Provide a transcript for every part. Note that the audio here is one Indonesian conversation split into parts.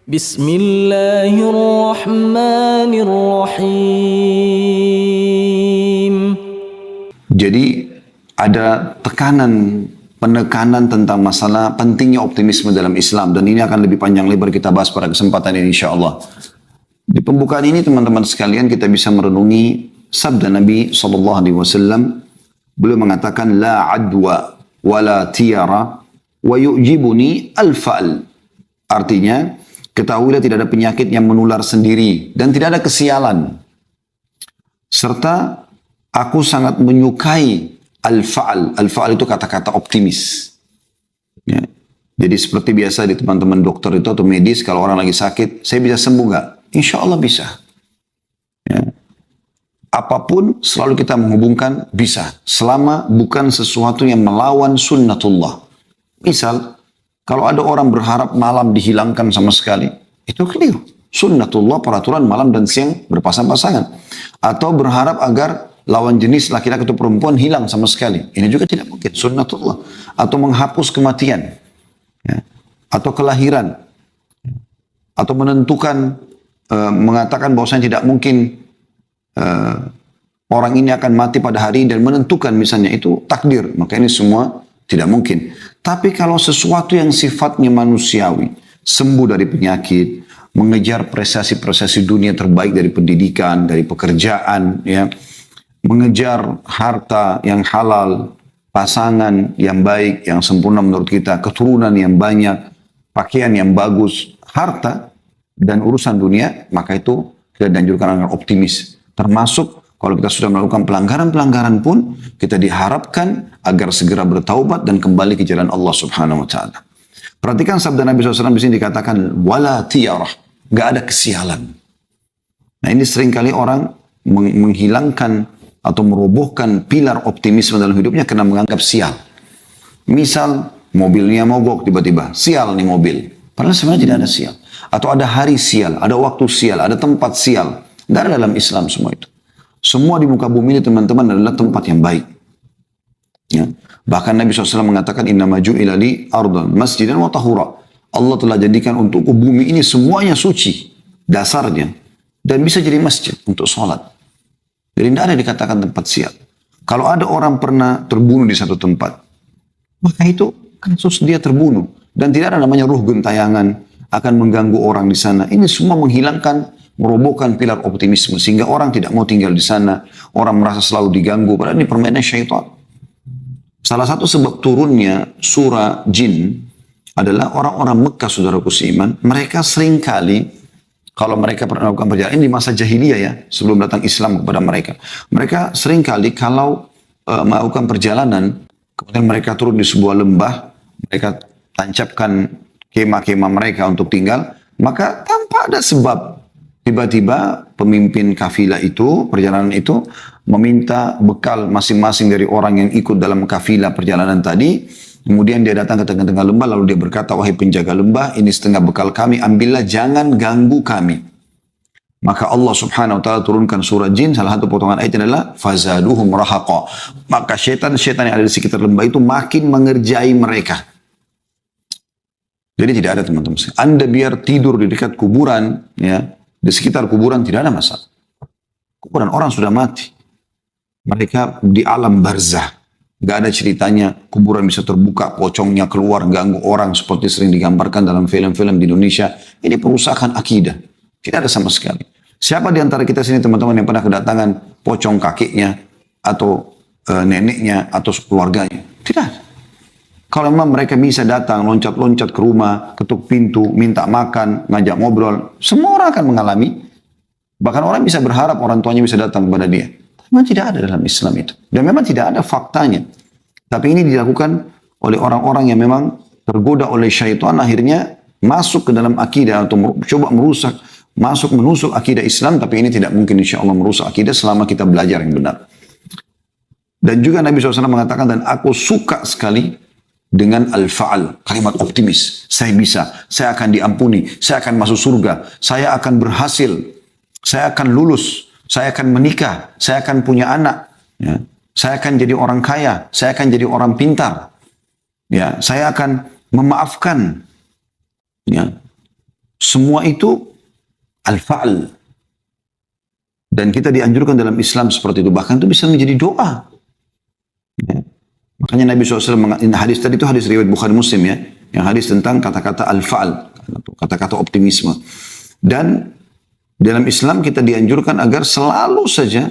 Bismillahirrahmanirrahim. Jadi ada penekanan tentang masalah pentingnya optimisme dalam Islam, dan ini akan lebih panjang lebar kita bahas pada kesempatan ini insyaallah. Di pembukaan ini teman-teman sekalian kita bisa merenungi sabda Nabi SAW. Beliau mengatakan la adwa wala tiyara wa yu'jibuni al-fa'al. Artinya, ketahuilah tidak ada penyakit yang menular sendiri dan tidak ada kesialan. Serta aku sangat menyukai al-fa'al. Al-fa'al itu kata-kata optimis. Ya. Jadi seperti biasa di teman-teman dokter itu atau medis, kalau orang lagi sakit, saya bisa sembuh nggak? Insya Allah bisa. Ya. Apapun selalu kita menghubungkan bisa. Selama bukan sesuatu yang melawan sunnatullah. Misal, kalau ada orang berharap malam dihilangkan sama sekali, itu keliru. Sunnatullah peraturan malam dan siang berpasang-pasangan. Atau berharap agar lawan jenis laki-laki atau perempuan hilang sama sekali. Ini juga tidak mungkin. Sunnatullah. Atau menghapus kematian. Ya. Atau kelahiran. Atau menentukan, mengatakan bahwasanya tidak mungkin orang ini akan mati pada hari dan menentukan misalnya itu takdir, maka ini semua tidak mungkin. Tapi kalau sesuatu yang sifatnya manusiawi, sembuh dari penyakit, mengejar prestasi-prestasi dunia terbaik dari pendidikan, dari pekerjaan, ya, mengejar harta yang halal, pasangan yang baik, yang sempurna menurut kita, keturunan yang banyak, pakaian yang bagus, harta dan urusan dunia, maka itu kita dianjurkan agar optimis. Termasuk kalau kita sudah melakukan pelanggaran-pelanggaran pun, kita diharapkan agar segera bertaubat dan kembali ke jalan Allah Subhanahu wa Ta'ala. Perhatikan sabda Nabi SAW di sini dikatakan, wala tiyarah, gak ada kesialan. Nah ini seringkali orang menghilangkan atau merobohkan pilar optimisme dalam hidupnya karena menganggap sial. Misal, mobilnya mogok tiba-tiba, sial nih mobil. Padahal sebenarnya tidak ada sial. Atau ada hari sial, ada waktu sial, ada tempat sial. Tidak ada dalam Islam semua itu. Semua di muka bumi ini teman-teman adalah tempat yang baik. Ya. Bahkan Nabi SAW mengatakan, Inna maju ilali ardan masjidan wa tahura. Allah telah jadikan untuk bumi ini semuanya suci. Dasarnya. Dan bisa jadi masjid untuk sholat. Jadi tidak ada dikatakan tempat sial. Kalau ada orang pernah terbunuh di satu tempat, maka itu kasus dia terbunuh. Dan tidak ada namanya ruh gentayangan akan mengganggu orang di sana. Ini semua menghilangkan, merobohkan pilar optimisme sehingga orang tidak mau tinggal di sana, orang merasa selalu diganggu, padahal ini permainan syaitan. Salah satu sebab turunnya surah Jin adalah orang-orang Mekah, saudaraku seiman, mereka seringkali kalau mereka pernah melakukan perjalanan ini di masa jahiliyah ya, sebelum datang Islam kepada mereka. Mereka seringkali kalau melakukan perjalanan, kemudian mereka turun di sebuah lembah, mereka tancapkan kemah-kemah mereka untuk tinggal, maka tanpa ada sebab tiba-tiba pemimpin kafilah itu, perjalanan itu, meminta bekal masing-masing dari orang yang ikut dalam kafilah perjalanan tadi. Kemudian dia datang ke tengah-tengah lembah, lalu dia berkata, wahai penjaga lembah, ini setengah bekal kami, ambillah, jangan ganggu kami. Maka Allah Subhanahu wa Ta'ala turunkan surah Jin, salah satu potongan ayatnya adalah fazaduhum rahaqa. Maka syaitan-syaitan yang ada di sekitar lembah itu makin mengerjai mereka. Jadi tidak ada teman-teman. Anda biar tidur di dekat kuburan, ya, di sekitar kuburan tidak ada masalah. Kuburan orang sudah mati. Mereka di alam barzah. Gak ada ceritanya kuburan bisa terbuka, pocongnya keluar, ganggu orang seperti sering digambarkan dalam film-film di Indonesia. Ini perusakan akidah. Tidak ada sama sekali. Siapa di antara kita sini teman-teman yang pernah kedatangan pocong kakeknya atau neneknya atau keluarganya? Tidak ada. Kalau memang mereka bisa datang, loncat-loncat ke rumah, ketuk pintu, minta makan, ngajak ngobrol, semua orang akan mengalami. Bahkan orang bisa berharap orang tuanya bisa datang kepada dia. Memang tidak ada dalam Islam itu. Dan memang tidak ada faktanya. Tapi ini dilakukan oleh orang-orang yang memang tergoda oleh syaitan, akhirnya masuk ke dalam akidah atau coba merusak, menusuk akidah Islam, tapi ini tidak mungkin insya Allah merusak akidah selama kita belajar yang benar. Dan juga Nabi SAW mengatakan, dan aku suka sekali dengan al-fa'al, kalimat optimis. Saya bisa, saya akan diampuni, saya akan masuk surga, saya akan berhasil, saya akan lulus, saya akan menikah, saya akan punya anak, ya. Saya akan jadi orang kaya, saya akan jadi orang pintar, ya. Saya akan memaafkan, ya. Semua itu al-fa'al. Dan kita dianjurkan dalam Islam seperti itu. Bahkan itu bisa menjadi doa. Ya. Makanya Nabi SAW hadis tadi itu hadis riwayat Bukhari Muslim ya. Yang hadis tentang kata-kata al-fa'al. Kata-kata optimisme. Dan dalam Islam kita dianjurkan agar selalu saja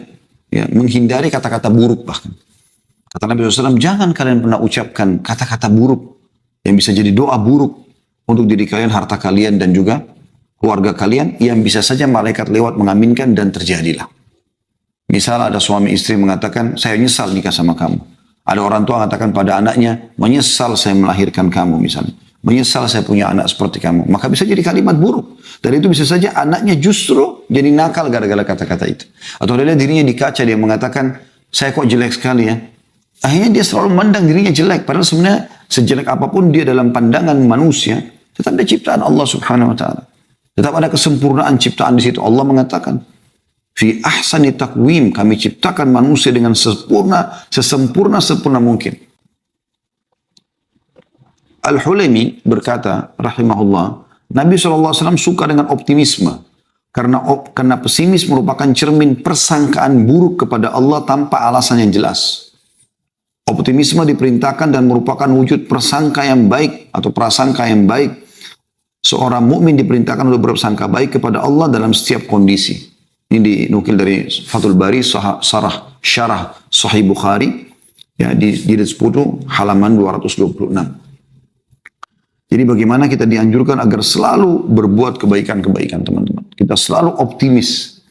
ya, menghindari kata-kata buruk bahkan. Kata Nabi SAW, jangan kalian pernah ucapkan kata-kata buruk yang bisa jadi doa buruk untuk diri kalian, harta kalian, dan juga keluarga kalian yang bisa saja malaikat lewat mengaminkan dan terjadilah. Misal ada suami istri mengatakan, saya nyesal nikah sama kamu. Ada orang tua mengatakan pada anaknya, menyesal saya melahirkan kamu misalnya. Menyesal saya punya anak seperti kamu. Maka bisa jadi kalimat buruk. Dan itu bisa saja anaknya justru jadi nakal gara-gara kata-kata itu. Atau dia lihat dirinya di kaca, dia mengatakan, saya kok jelek sekali ya. Akhirnya dia selalu memandang dirinya jelek. Padahal sebenarnya sejelek apapun dia dalam pandangan manusia, tetap dia ciptaan Allah Subhanahu Wa Taala. Tetap ada kesempurnaan ciptaan di situ. Allah mengatakan, fi ahsani taqwim, kami ciptakan manusia dengan sesempurna mungkin. Al-Hulaimi berkata, rahimahullah, Nabi SAW suka dengan optimisme. Karena pesimis merupakan cermin persangkaan buruk kepada Allah tanpa alasan yang jelas. Optimisme diperintahkan dan merupakan wujud persangka yang baik atau prasangka yang baik. Seorang mukmin diperintahkan untuk bersangka baik kepada Allah dalam setiap kondisi. Ini dinukil dari Fathul Bari, syarah Sahih Bukhari, ya, di jilid 10 halaman 226. Jadi bagaimana kita dianjurkan agar selalu berbuat kebaikan-kebaikan, teman-teman. Kita selalu optimis.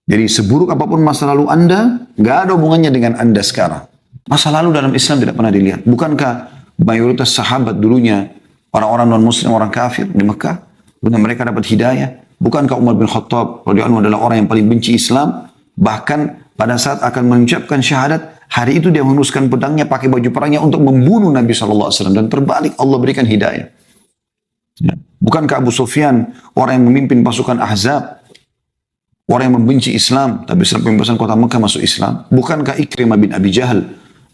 Jadi seburuk apapun masa lalu Anda, nggak ada hubungannya dengan Anda sekarang. Masa lalu dalam Islam tidak pernah dilihat. Bukankah mayoritas sahabat dulunya orang-orang non-muslim, orang kafir di Mekah, kemudian mereka dapat hidayah? Bukankah Umar bin Khattab radhiyallahu anhu adalah orang yang paling benci Islam? Bahkan pada saat akan mengucapkan syahadat, hari itu dia menguruskan pedangnya, pakai baju perangnya untuk membunuh Nabi SAW. Dan terbalik, Allah berikan hidayah. Ya. Bukankah Abu Sufyan, orang yang memimpin pasukan Ahzab, orang yang membenci Islam, tapi setelah pembebasan kota Mekah masuk Islam? Bukankah Ikrimah bin Abi Jahal,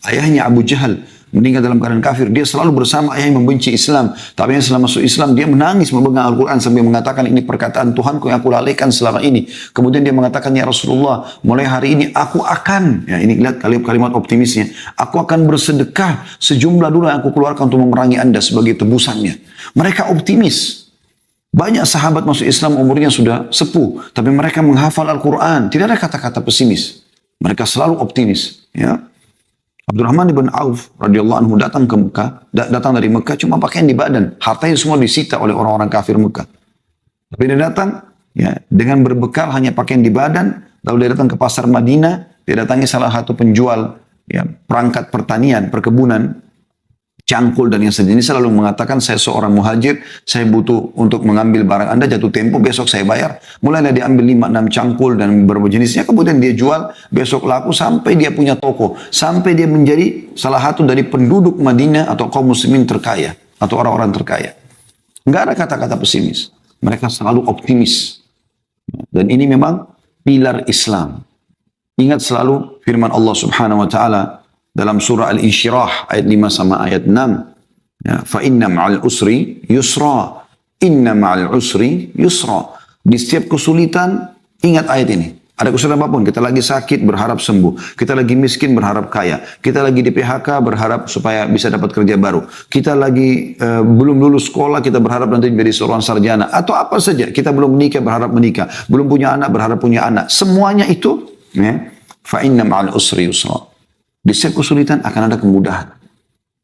ayahnya Abu Jahal, meninggal dalam keadaan kafir, dia selalu bersama ayah yang membenci Islam. Tapi setelah masuk Islam, dia menangis memegang Al-Quran sambil mengatakan, ini perkataan Tuhanku yang aku lalaikan selama ini. Kemudian dia mengatakan, ya Rasulullah, mulai hari ini aku akan, ya ini lihat kalimat optimisnya, aku akan bersedekah sejumlah dulu yang aku keluarkan untuk memerangi Anda sebagai tebusannya. Mereka optimis. Banyak sahabat masuk Islam umurnya sudah sepuh, tapi mereka menghafal Al-Quran. Tidak ada kata-kata pesimis. Mereka selalu optimis. Ya. Abdurrahman bin Auf radhiyallahu anhu datang ke Mekah, datang dari Mekah cuma pakaian di badan, hartanya semua disita oleh orang-orang kafir Mekah. Tapi dia datang ya dengan berbekal hanya pakaian di badan, lalu dia datang ke pasar Madinah, dia datangi salah satu penjual ya perangkat pertanian, perkebunan, cangkul dan yang sejenis, lalu mengatakan, saya seorang muhajir, saya butuh untuk mengambil barang Anda, jatuh tempo, besok saya bayar. Mulailah dia ambil 5-6 cangkul dan berbagai jenisnya, kemudian dia jual, besok laku sampai dia punya toko, sampai dia menjadi salah satu dari penduduk Madinah atau kaum muslimin terkaya, atau orang-orang terkaya. Enggak ada kata-kata pesimis. Mereka selalu optimis. Dan ini memang pilar Islam. Ingat selalu firman Allah Subhanahu wa Ta'ala dalam surah Al-Insyirah ayat 5 sama ayat 6. Ya, fa inna ma'al usri yusra. Inna ma'al usri yusra. Di setiap kesulitan, ingat ayat ini. Ada kesulitan apapun, kita lagi sakit berharap sembuh. Kita lagi miskin berharap kaya. Kita lagi di PHK berharap supaya bisa dapat kerja baru. Kita lagi belum lulus sekolah, kita berharap nanti menjadi seorang sarjana. Atau apa saja, kita belum menikah berharap menikah. Belum punya anak berharap punya anak. Semuanya itu, ya, fa inna ma'al usri yusra. Di setiap kesulitan akan ada kemudahan.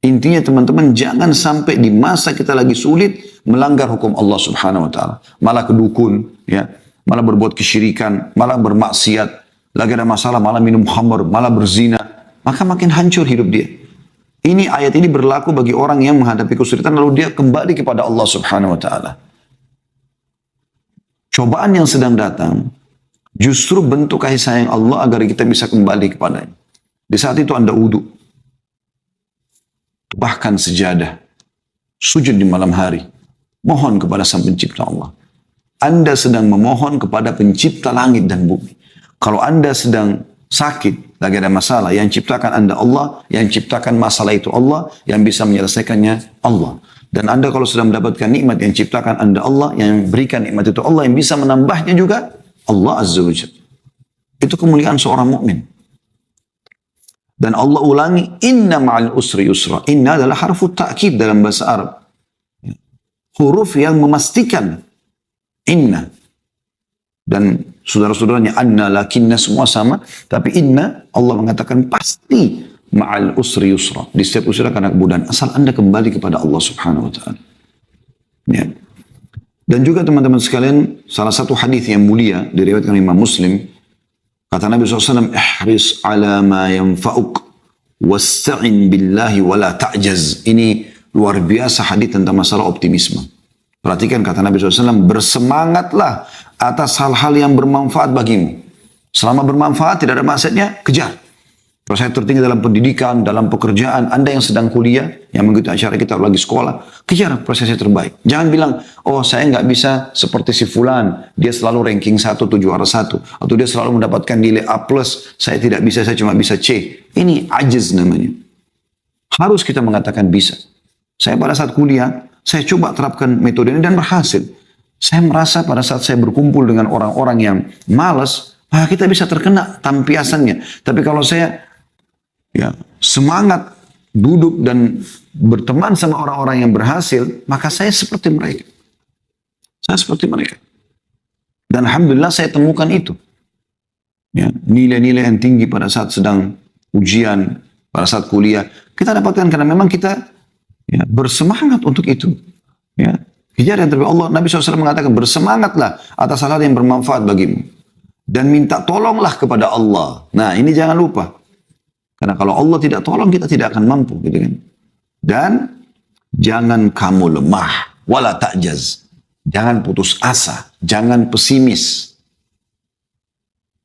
Intinya teman-teman, jangan sampai di masa kita lagi sulit melanggar hukum Allah Subhanahu wa Ta'ala. Malah kedukun, ya, malah berbuat kesyirikan, malah bermaksiat, lagi ada masalah malah minum khamr, malah berzina, maka makin hancur hidup dia. Ini ayat ini berlaku bagi orang yang menghadapi kesulitan lalu dia kembali kepada Allah Subhanahu wa Ta'ala. Cobaan yang sedang datang justru bentuk kasih sayang Allah agar kita bisa kembali kepadanya. Di saat itu Anda wudu, bahkan sejadah, sujud di malam hari, mohon kepada Sang Pencipta Allah. Anda sedang memohon kepada Pencipta langit dan bumi. Kalau Anda sedang sakit, lagi ada masalah, yang ciptakan Anda Allah, yang ciptakan masalah itu Allah, yang bisa menyelesaikannya Allah. Dan Anda kalau sudah mendapatkan nikmat yang ciptakan Anda Allah, yang berikan nikmat itu Allah, yang bisa menambahnya juga Allah Azza wa Jalla. Itu kemuliaan seorang mukmin. Dan Allah ulangi, inna ma'al usri yusra. Inna adalah harfu ta'kid dalam bahasa Arab. Huruf yang memastikan. Inna. Dan saudara-saudaranya, anna, lakinna, semua sama. Tapi inna, Allah mengatakan pasti ma'al usri yusra. Di setiap usaha karena kemudahan. Asal Anda kembali kepada Allah subhanahu wa ta'ala. Ya. Dan juga teman-teman sekalian, salah satu hadis yang mulia diriwayatkan Imam Muslim, kata Nabi SAW, ihris ala ma yanfa'uk wasta'in billahi wala ta'jaz. Ini luar biasa hadis tentang masalah optimisme. Perhatikan kata Nabi SAW, bersemangatlah atas hal-hal yang bermanfaat bagimu. Selama bermanfaat, tidak ada maksudnya, kejar. Proses tertinggi dalam pendidikan, dalam pekerjaan, Anda yang sedang kuliah, yang mengikuti acara kita lagi sekolah, kejar prosesnya terbaik. Jangan bilang, oh saya nggak bisa seperti si fulan, dia selalu ranking 1, 7 arah 1, atau dia selalu mendapatkan nilai A+, saya tidak bisa, saya cuma bisa C. Ini ajiz namanya. Harus kita mengatakan bisa. Saya pada saat kuliah, saya coba terapkan metode ini dan berhasil. Saya merasa pada saat saya berkumpul dengan orang-orang yang malas, kita bisa terkena tampiasannya. Tapi kalau saya semangat duduk dan berteman sama orang-orang yang berhasil, maka saya seperti mereka. Saya seperti mereka. Dan alhamdulillah saya temukan itu. Ya, nilai-nilai yang tinggi pada saat sedang ujian, pada saat kuliah, kita dapatkan karena memang kita bersemangat untuk itu. Ya, kejar yang terbaik. Allah, Nabi SAW mengatakan, bersemangatlah atas hal-hal yang bermanfaat bagimu. Dan minta tolonglah kepada Allah. Nah, ini jangan lupa. Karena kalau Allah tidak tolong, kita tidak akan mampu. Gitu kan? Dan jangan kamu lemah. Wala ta'jaz. Jangan putus asa. Jangan pesimis.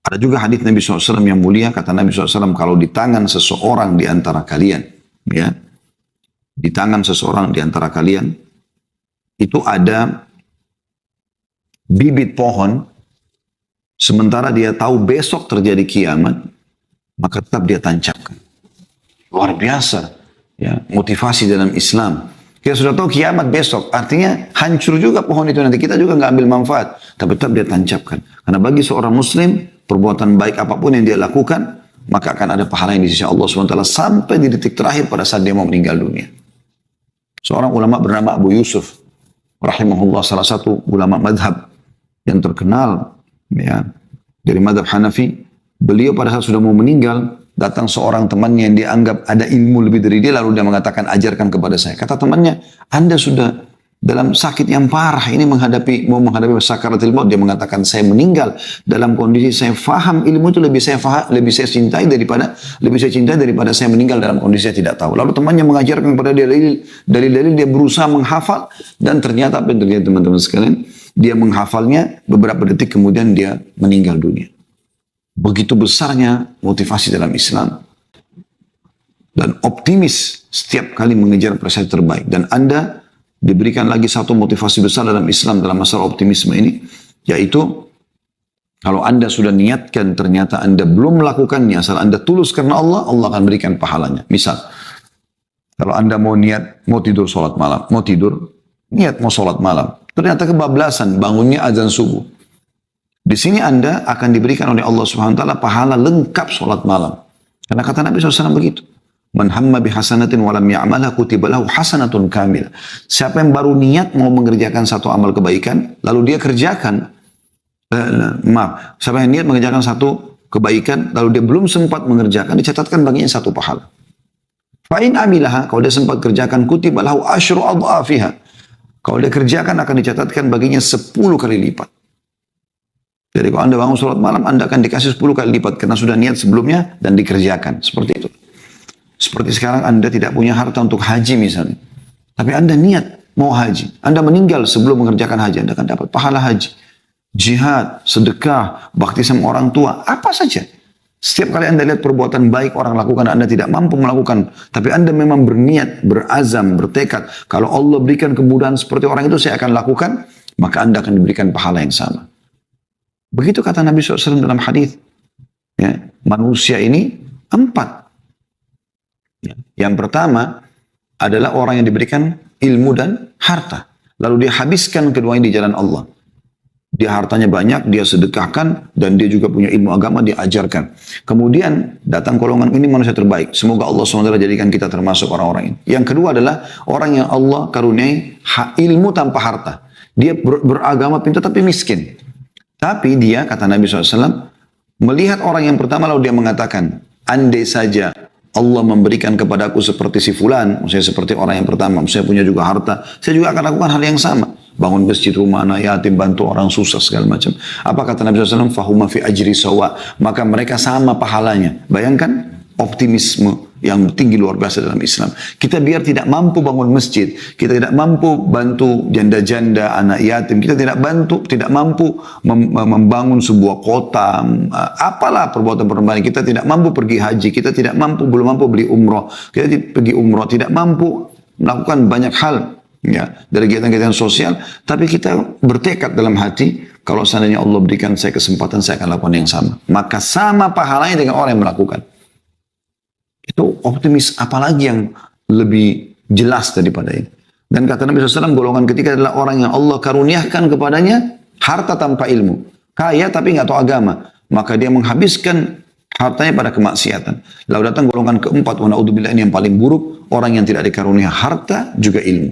Ada juga hadis Nabi SAW yang mulia. Kata Nabi SAW, kalau di tangan seseorang di antara kalian. Ya, di tangan seseorang di antara kalian. Itu ada bibit pohon. Sementara dia tahu besok terjadi kiamat. Maka tetap dia tancapkan. Luar biasa. Ya, motivasi dalam Islam. Kita sudah tahu kiamat besok. Artinya hancur juga pohon itu nanti. Kita juga nggak ambil manfaat. Tapi tetap dia tancapkan. Karena bagi seorang muslim, perbuatan baik apapun yang dia lakukan, maka akan ada pahala yang di sisi Allah SWT sampai di detik terakhir pada saat dia mau meninggal dunia. Seorang ulama bernama Abu Yusuf. Rahimahullah, salah satu ulama madhab yang terkenal. Ya, dari madhab Hanafi. Beliau pada saat sudah mau meninggal, datang seorang temannya yang dia anggap ada ilmu lebih dari dia, lalu dia mengatakan, ajarkan kepada saya. Kata temannya, Anda sudah dalam sakit yang parah, ini mau menghadapi sakaratul maut. Dia mengatakan, saya meninggal dalam kondisi saya faham ilmu itu lebih saya cintai daripada saya meninggal dalam kondisi saya tidak tahu. Lalu temannya mengajarkan kepada dia dalil-dalil, dia berusaha menghafal, dan ternyata apa yang terjadi teman-teman sekalian? Dia menghafalnya, beberapa detik kemudian dia meninggal dunia. Begitu besarnya motivasi dalam Islam. Dan optimis setiap kali mengejar prestasi terbaik. Dan Anda diberikan lagi satu motivasi besar dalam Islam dalam masalah optimisme ini. Yaitu, kalau Anda sudah niatkan ternyata Anda belum melakukannya, asal Anda tulus karena Allah, Allah akan berikan pahalanya. Misal, kalau Anda mau tidur sholat malam, niat mau sholat malam. Ternyata kebablasan, bangunnya azan subuh. Di sini Anda akan diberikan oleh Allah Subhanahu wa taala pahala lengkap sholat malam. Karena kata Nabi SAW begitu. Man hamma bihasanatin walam ya'malha kutiba lahu hasanatun kamil. Siapa yang baru niat mau mengerjakan satu amal kebaikan, lalu dia kerjakan, siapa yang niat mengerjakan satu kebaikan, lalu dia belum sempat mengerjakan, dicatatkan baginya satu pahala. Fa'in amilaha, kalau dia sempat kerjakan, kutiba lahu asyru adhafiha. Kalau dia kerjakan akan dicatatkan baginya 10 kali lipat. Jadi kalau Anda bangun sholat malam, Anda akan dikasih 10 kali lipat. Karena sudah niat sebelumnya dan dikerjakan. Seperti itu. Seperti sekarang Anda tidak punya harta untuk haji misalnya. Tapi Anda niat mau haji. Anda meninggal sebelum mengerjakan haji. Anda akan dapat pahala haji. Jihad, sedekah, bakti sama orang tua. Apa saja. Setiap kali Anda lihat perbuatan baik orang lakukan, Anda tidak mampu melakukan. Tapi Anda memang berniat, berazam, bertekad. Kalau Allah berikan kemudahan seperti orang itu saya akan lakukan. Maka Anda akan diberikan pahala yang sama. Begitu kata Nabi SAW dalam hadis. Ya, manusia ini 4. Ya. Yang pertama, adalah orang yang diberikan ilmu dan harta. Lalu dia habiskan keduanya di jalan Allah. Dia hartanya banyak, dia sedekahkan, dan dia juga punya ilmu agama, dia ajarkan. Kemudian datang golongan ini manusia terbaik. Semoga Allah SWT jadikan kita termasuk orang-orang ini. Yang kedua adalah orang yang Allah karuniai ilmu tanpa harta. Dia beragama pintar tapi miskin. Tapi dia, kata Nabi SAW, melihat orang yang pertama lalu dia mengatakan, andai saja Allah memberikan kepadaku seperti si fulan, maksudnya seperti orang yang pertama, saya punya juga harta, saya juga akan lakukan hal yang sama. Bangun masjid, rumah anak yatim, bantu orang susah, segala macam. Apa kata Nabi SAW? Fahuma fi ajri sawa. Maka mereka sama pahalanya. Bayangkan optimisme yang tinggi luar biasa dalam Islam. Kita biar tidak mampu bangun masjid, kita tidak mampu bantu janda-janda, anak yatim, kita tidak mampu membangun sebuah kota, apalah perbuatan-perbuatan, kita tidak mampu pergi haji, kita belum mampu beli umroh, kita pergi umroh, tidak mampu melakukan banyak hal, ya, dari kegiatan-kegiatan sosial, tapi kita bertekad dalam hati, kalau seandainya Allah berikan saya kesempatan, saya akan lakukan yang sama. Maka sama pahalanya dengan orang yang melakukan. Itu optimis, apalagi yang lebih jelas daripada ini. Dan kata Nabi SAW, golongan ketiga adalah orang yang Allah karuniakan kepadanya harta tanpa ilmu. Kaya tapi nggak tahu agama. Maka dia menghabiskan hartanya pada kemaksiatan. Lalu datang golongan keempat, wa na'udzubillah, ini yang paling buruk, orang yang tidak dikarunia harta juga ilmu.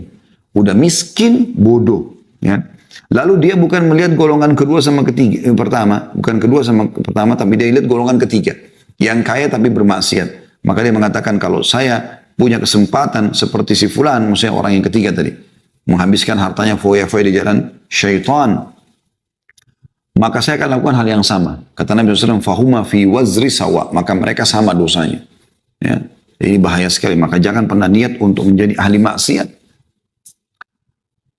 Udah miskin, bodoh. Ya. Lalu dia bukan melihat golongan kedua sama ketiga, pertama, bukan kedua sama pertama, tapi dia lihat golongan ketiga. Yang kaya tapi bermaksiat. Maka dia mengatakan, kalau saya punya kesempatan seperti si fulan, maksudnya orang yang ketiga tadi, menghabiskan hartanya foya-foya di jalan syaitan, maka saya akan lakukan hal yang sama. Kata Nabi SAW, fahuma fi wazri sawa, maka mereka sama dosanya. Ya. Ini bahaya sekali, maka jangan pernah niat untuk menjadi ahli maksiat.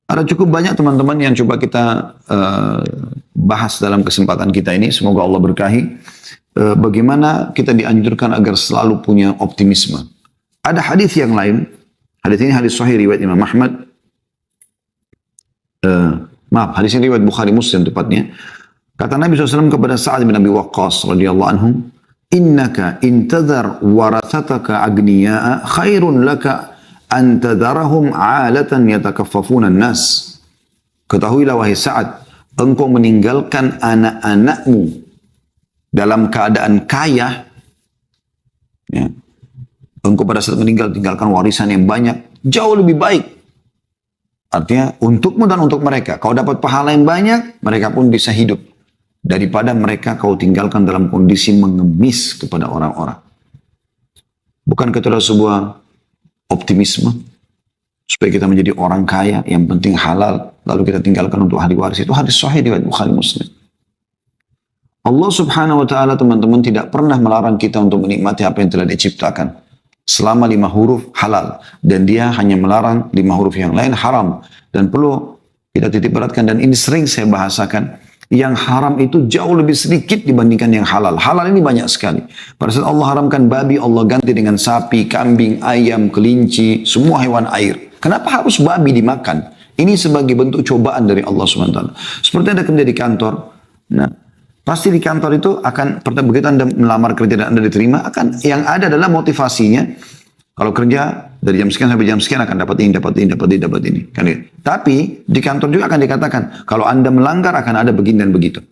Ada cukup banyak teman-teman yang coba kita bahas dalam kesempatan kita ini, semoga Allah berkahi. Bagaimana kita dianjurkan agar selalu punya optimisme. Ada hadis yang lain, hadis ini hadis sahih riwayat Imam Ahmad, hadis ini riwayat Bukhari Muslim tepatnya. Kata Nabi SAW kepada Sa'ad bin Abi Waqqas radhiyallahu anhu, innaka intadhar warathataka agniya'a khairun laka an tadharahum 'alatan yatakaffafuna an-nas. Ketahuilah wahai Sa'ad, engkau meninggalkan anak-anakmu dalam keadaan kaya, ya, engkau pada saat meninggal tinggalkan warisan yang banyak, jauh lebih baik. Artinya untukmu dan untuk mereka. Kau dapat pahala yang banyak, mereka pun bisa hidup. Daripada mereka kau tinggalkan dalam kondisi mengemis kepada orang-orang. Bukankah itu adalah sebuah optimisme? Supaya kita menjadi orang kaya, yang penting halal, lalu kita tinggalkan untuk ahli waris. Itu hadis sahih riwayat Bukhari Muslim. Allah Subhanahu wa ta'ala, teman-teman, tidak pernah melarang kita untuk menikmati apa yang telah diciptakan. Selama 5 huruf halal. Dan dia hanya melarang 5 huruf yang lain haram. Dan perlu kita titik beratkan, dan ini sering saya bahasakan, yang haram itu jauh lebih sedikit dibandingkan yang halal. Halal ini banyak sekali. Pada saat Allah haramkan babi, Allah ganti dengan sapi, kambing, ayam, kelinci, semua hewan air. Kenapa harus babi dimakan? Ini sebagai bentuk cobaan dari Allah SWT. Seperti Anda kerja di kantor. Nah, pasti di kantor itu akan, begitu Anda melamar kerja dan Anda diterima, akan yang ada adalah motivasinya. Kalau kerja dari jam sekian sampai jam sekian akan dapat ini. Kan gitu. Tapi di kantor juga akan dikatakan, kalau Anda melanggar akan ada begini dan begitu.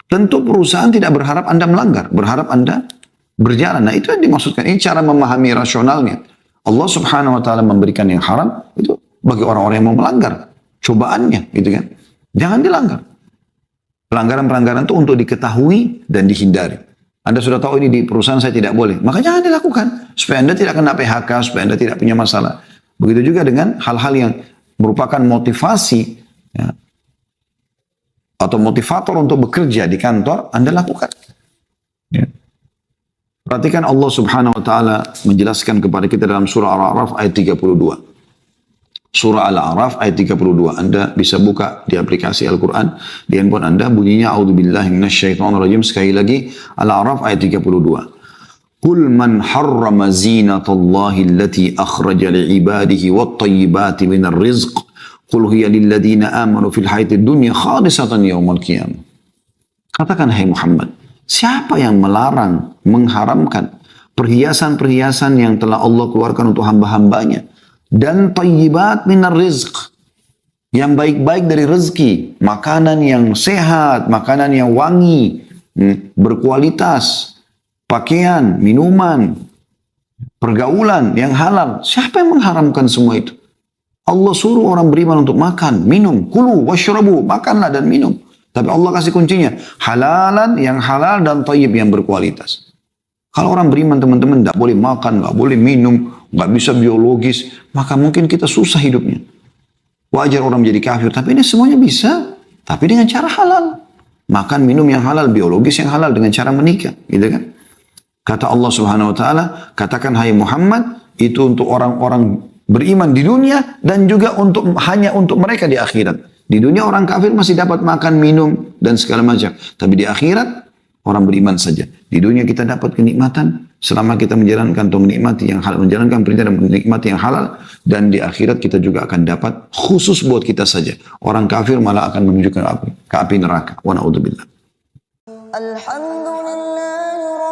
Tentu perusahaan tidak berharap Anda melanggar, berharap Anda berjalan. Nah, itu yang dimaksudkan. Ini cara memahami rasionalnya. Allah Subhanahu wa ta'ala memberikan yang haram itu bagi orang-orang yang mau melanggar. Cobaannya, gitu kan. Jangan dilanggar. Pelanggaran-pelanggaran itu untuk diketahui dan dihindari. Anda sudah tahu ini di perusahaan saya tidak boleh, maka jangan dilakukan. Supaya Anda tidak kena PHK, supaya Anda tidak punya masalah. Begitu juga dengan hal-hal yang merupakan motivasi, ya, atau motivator untuk bekerja di kantor, Anda lakukan. Ya. Perhatikan Allah Subhanahu wa ta'ala menjelaskan kepada kita dalam surah Al-A'raf ayat 32. Surah Al-A'raf ayat 32. Anda bisa buka di aplikasi Al-Quran. Di handphone Anda bunyinya A'udzubillahi minasyaitonirrajim. Sekali lagi Al-A'raf ayat 32. Qul man harrama zinatallahi allati akhraja li'ibadihi wat-tayyibati minar rizq. Qul hiya lilladina amanu fil hayatid dunya khalisatan yawmal qiyamah. Katakan hai Muhammad, siapa yang melarang, mengharamkan perhiasan-perhiasan yang telah Allah keluarkan untuk hamba-hambanya dan thayyibat minar rizq, yang baik-baik dari rezeki, makanan yang sehat, makanan yang wangi, berkualitas, pakaian, minuman, pergaulan yang halal. Siapa yang mengharamkan semua itu? Allah suruh orang beriman untuk makan, minum, kulu, washrabu, makanlah dan minum. Tapi Allah kasih kuncinya, halalan yang halal dan thayyib yang berkualitas. Kalau orang beriman teman-teman tidak boleh makan, nggak boleh minum, nggak bisa biologis, maka mungkin kita susah hidupnya. Wajar orang menjadi kafir, tapi ini semuanya bisa, tapi dengan cara halal. Makan, minum yang halal, biologis yang halal dengan cara menikah, gitu kan? Kata Allah Subhanahu wa taala, katakan hai Muhammad, itu untuk orang-orang beriman di dunia dan juga hanya untuk mereka di akhirat. Di dunia orang kafir masih dapat makan, minum dan segala macam, tapi di akhirat orang beriman saja. Di dunia kita dapat kenikmatan selama kita menjalankan atau menikmati yang halal, menjalankan perintah dan menikmati yang halal, dan di akhirat kita juga akan dapat khusus buat kita saja. Orang kafir malah akan menuju ke api neraka. Wa na'udzubillah. Alhamdulillah.